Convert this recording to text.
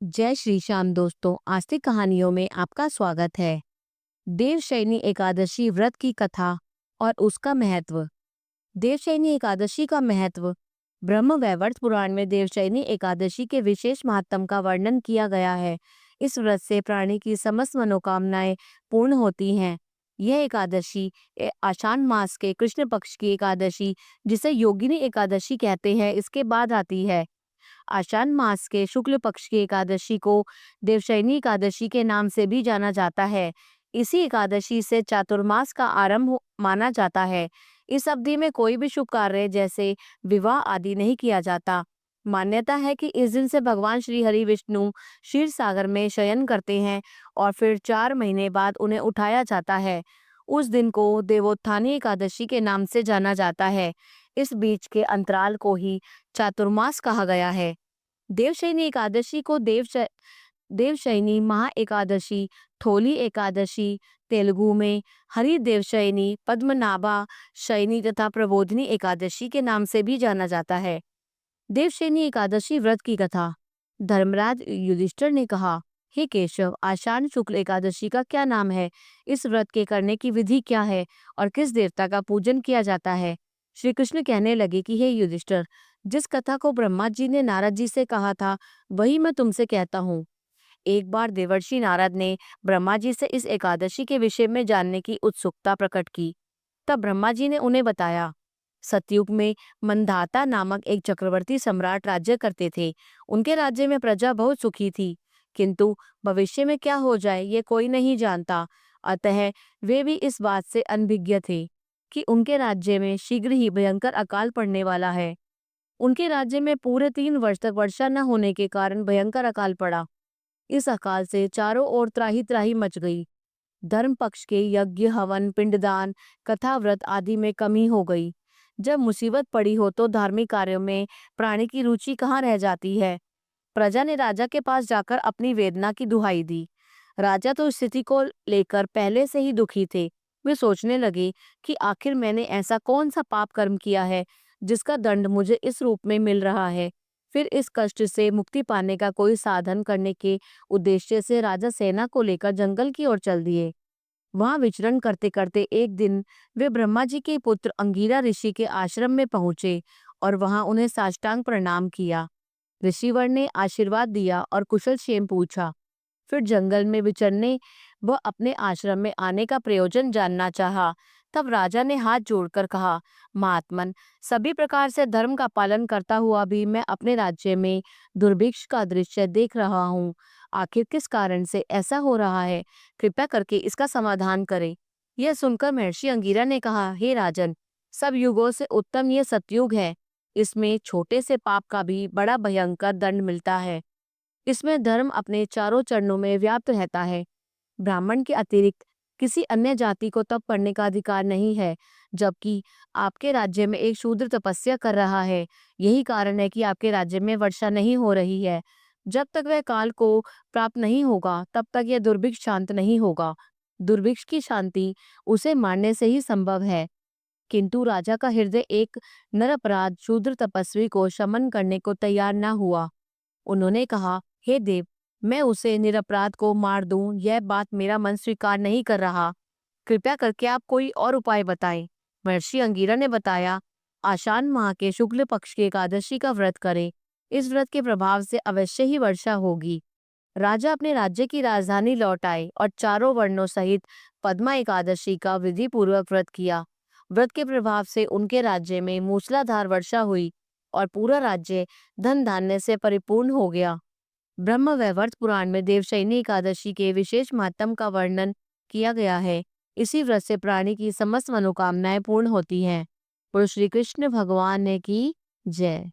जय श्री श्याम दोस्तों, आस्तिक कहानियों में आपका स्वागत है। देवशयनी एकादशी व्रत की कथा और उसका महत्व। देवशयनी एकादशी का महत्व। ब्रह्म वैवर्त पुराण में देवशयनी एकादशी के विशेष महात्म का वर्णन किया गया है। इस व्रत से प्राणी की समस्त मनोकामनाएं पूर्ण होती हैं। यह एकादशी आषाढ़ मास के कृष्ण पक्ष की एकादशी, जिसे योगिनी एकादशी कहते हैं, इसके बाद आती है। आषाढ़ मास के शुक्ल पक्ष की एकादशी को देवशयनी एकादशी के नाम से भी जाना जाता है। इसी एकादशी से चातुर्मास का आरंभ माना जाता है। इस अवधि में कोई भी शुभ कार्य जैसे विवाह आदि नहीं किया जाता। मान्यता है कि इस दिन से भगवान श्री हरि विष्णु क्षीर सागर में शयन करते हैं और फिर 4 महीने बाद उन्हें उठाया जाता है। उस दिन को देवोत्थानी एकादशी के नाम से जाना जाता है। इस बीच के अंतराल को ही चातुर्मास कहा गया है। देवशयनी एकादशी को देवशयनी महा एकादशी, थोली एकादशी, तेलुगु में हरि देवशयनी, पद्मनाभा शयनी तथा प्रबोधिनी एकादशी के नाम से भी जाना जाता है। देवशयनी एकादशी व्रत की कथा। धर्मराज युधिष्ठिर ने कहा, हे केशव, आषाढ़ शुक्ल एकादशी का क्या नाम है? इस व्रत के करने की विधि क्या है और किस देवता का पूजन किया जाता है? श्री कृष्ण कहने लगे कि हे युधिष्ठिर, जिस कथा को ब्रह्मा जी ने नारद जी से कहा था, वही मैं तुमसे कहता हूँ। एक बार देवर्षि नारद ने ब्रह्मा जी से इस एकादशी के विषय में जानने की उत्सुकता प्रकट की। तब ब्रह्मा जी ने उन्हें बताया। सतयुग में मंधाता नामक एक चक्रवर्ती सम्राट राज्य करते थे। उनके राज्य में प्रजा बहुत सुखी थी, किंतु भविष्य में क्या हो जाए ये कोई नहीं जानता। अतः वे भी इस बात से अनभिज्ञ थे कि उनके राज्य में शीघ्र ही भयंकर अकाल पड़ने वाला है। उनके राज्य में पूरे 3 वर्ष तक वर्षा न होने के कारण भयंकर अकाल पड़ा। इस अकाल से चारों ओर त्राही त्राही मच गई। धर्म पक्ष के यज्ञ, हवन, पिंडदान, कथा, व्रत आदि में कमी हो गई। जब मुसीबत पड़ी हो तो धार्मिक कार्यों में प्राणी की रुचि कहाँ रह जाती है। प्रजा ने राजा के पास जाकर अपनी वेदना की दुहाई दी। राजा तो स्थिति को लेकर पहले से ही दुखी थे। वे सोचने लगे कि आखिर मैंने ऐसा कौन सा पाप कर्म किया है जिसका दंड मुझे इस रूप में मिल रहा है। फिर इस कष्ट से मुक्ति पाने का कोई साधन करने के उद्देश्य से राजा सेना को लेकर जंगल की ओर चल दिए। वहां विचरण करते करते एक दिन वे ब्रह्मा जी के पुत्र अंगिरा ऋषि के आश्रम में पहुंचे और वहां उन्हें साष्टांग प्रणाम किया। ऋषिवर ने आशीर्वाद दिया और कुशल क्षेम पूछा। फिर जंगल में विचरने व अपने आश्रम में आने का प्रयोजन जानना चाहा। तब राजा ने हाथ जोड़कर कहा, महात्मन, सभी प्रकार से धर्म का पालन करता हुआ भी मैं अपने राज्य में दुर्भिक्ष का दृश्य देख रहा हूँ। आखिर किस कारण से ऐसा हो रहा है? कृपया करके इसका समाधान करें। यह सुनकर महर्षि अंगिरा ने कहा, हे राजन, सब युगों से उत्तम यह सतयुग है। इसमें छोटे से पाप का भी बड़ा भयंकर दंड मिलता है। इसमें धर्म अपने चारों चरणों में व्याप्त रहता है। ब्राह्मण के अतिरिक्त किसी अन्य जाति को तप करने का अधिकार नहीं है, जबकि आपके राज्य में एक शूद्र तपस्या कर रहा है। यही कारण है कि आपके राज्य में वर्षा नहीं हो रही है। जब तक वह काल को प्राप्त नहीं होगा, तब तक यह दुर्भिक्ष शांत नहीं होगा। दुर्भिक्ष की शांति उसे मारने से ही संभव है। किंतु राजा का हृदय एक निरपराध शूद्र तपस्वी को शमन करने को तैयार न हुआ। उन्होंने कहा, हे देव, मैं उसे निरपराध को मार दूं, यह बात मेरा मन स्वीकार नहीं कर रहा। कृपया करके आप कोई और उपाय बताएं। महर्षि अंगिरा ने बताया, आषाढ़ माह के शुक्ल पक्ष की एकादशी का व्रत करें। इस व्रत के प्रभाव से अवश्य ही वर्षा होगी। राजा अपने राज्य की राजधानी लौट आए और चारों वर्णों सहित पद्मा एकादशी का विधि पूर्वक व्रत किया। व्रत के प्रभाव से उनके राज्य में मूसलाधार वर्षा हुई और पूरा राज्य धन धान्य से परिपूर्ण हो गया। ब्रह्म वैवर्त पुराण में देवशयनी एकादशी के विशेष महात्म का वर्णन किया गया है। इसी व्रत से प्राणी की समस्त मनोकामनाएं पूर्ण होती हैं। बोलो श्री कृष्ण भगवान ने की जय।